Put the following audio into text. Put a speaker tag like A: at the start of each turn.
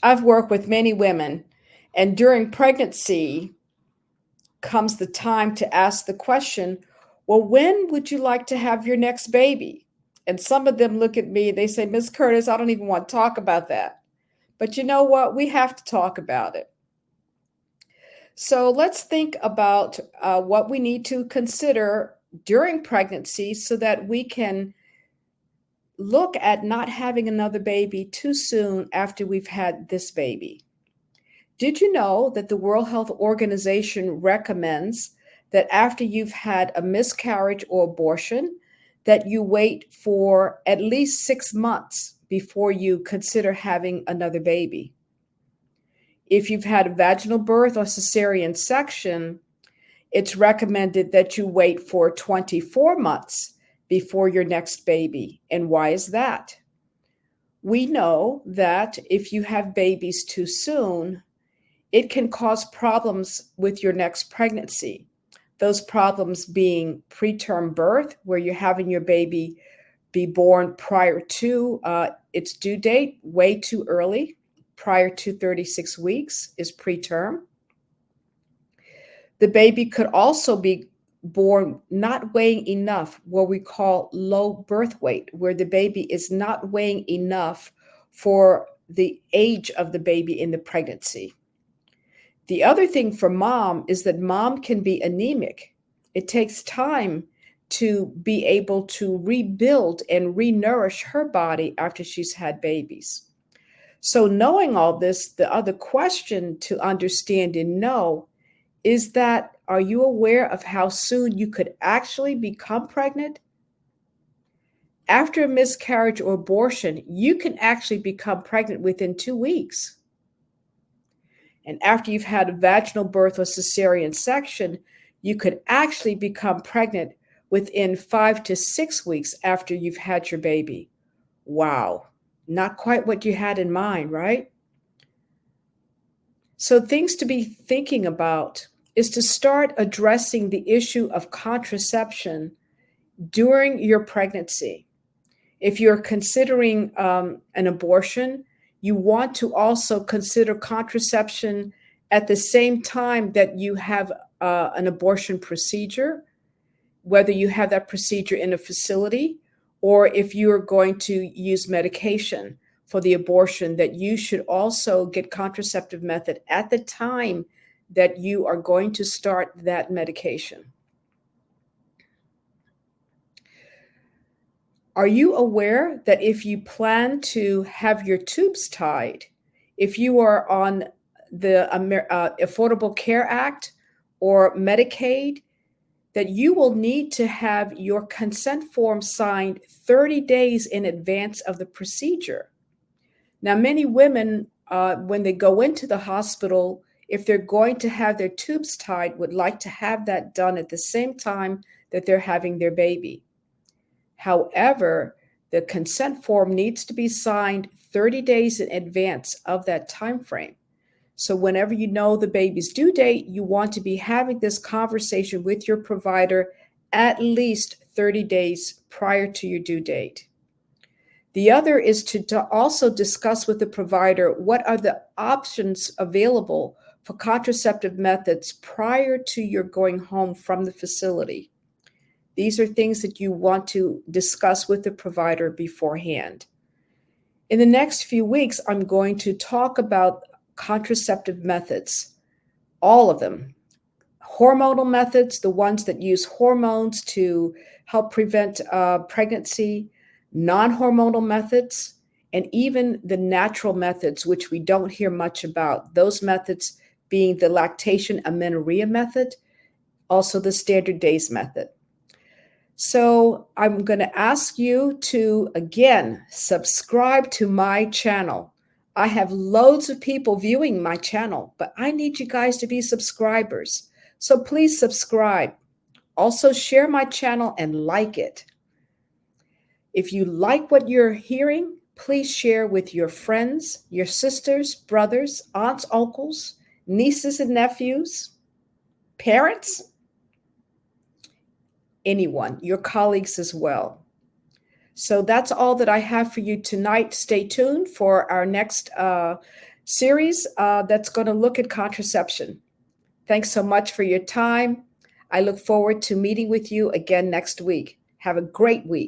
A: I've worked with many women, and during pregnancy comes the time to ask the question, well, when would you like to have your next baby? And some of them look at me, they say, Miss Curtis, I don't even want to talk about that. But you know what? We have to talk about it. So let's think about what we need to consider during pregnancy so that we can look at not having another baby too soon after we've had this baby. Did you know that the World Health Organization recommends that after you've had a miscarriage or abortion, that you wait for at least 6 months before you consider having another baby? If you've had a vaginal birth or cesarean section, it's recommended that you wait for 24 months before your next baby. And why is that? We know that if you have babies too soon, it can cause problems with your next pregnancy. Those problems being preterm birth, where you're having your baby be born prior to its due date, way too early, prior to 36 weeks is preterm. The baby could also be born not weighing enough, what we call low birth weight, where the baby is not weighing enough for the age of the baby in the pregnancy. The other thing for mom is that mom can be anemic. It takes time to be able to rebuild and renourish her body after she's had babies. So knowing all this, the other question to understand and know is that, are you aware of how soon you could actually become pregnant? After a miscarriage or abortion, you can actually become pregnant within 2 weeks. And after you've had a vaginal birth or cesarean section, you could actually become pregnant within 5 to 6 weeks after you've had your baby. Wow, not quite what you had in mind, right? So things to be thinking about is to start addressing the issue of contraception during your pregnancy. If you're considering an abortion, you want to also consider contraception at the same time that you have an abortion procedure, whether you have that procedure in a facility or if you're going to use medication for the abortion, that you should also get contraceptive method at the time that you are going to start that medication. Are you aware that if you plan to have your tubes tied, if you are on the Affordable Care Act or Medicaid, that you will need to have your consent form signed 30 days in advance of the procedure? Now, many women, when they go into the hospital, if they're going to have their tubes tied, would like to have that done at the same time that they're having their baby. However, the consent form needs to be signed 30 days in advance of that time frame. So whenever you know the baby's due date, you want to be having this conversation with your provider at least 30 days prior to your due date. The other is to also discuss with the provider what are the options available for contraceptive methods prior to your going home from the facility. These are things that you want to discuss with the provider beforehand. In the next few weeks, I'm going to talk about contraceptive methods, all of them. Hormonal methods, the ones that use hormones to help prevent pregnancy, non-hormonal methods, and even the natural methods, which we don't hear much about. Those methods being the lactation amenorrhea method, also the standard days method. So I'm going to ask you to, again, subscribe to my channel. I have loads of people viewing my channel, but I need you guys to be subscribers. So please subscribe. Also share my channel and like it. If you like what you're hearing, please share with your friends, your sisters, brothers, aunts, uncles, nieces and nephews, parents, anyone, your colleagues as well. So that's all that I have for you tonight. Stay tuned for our next series that's going to look at contraception. Thanks so much for your time. I look forward to meeting with you again next week. Have a great week.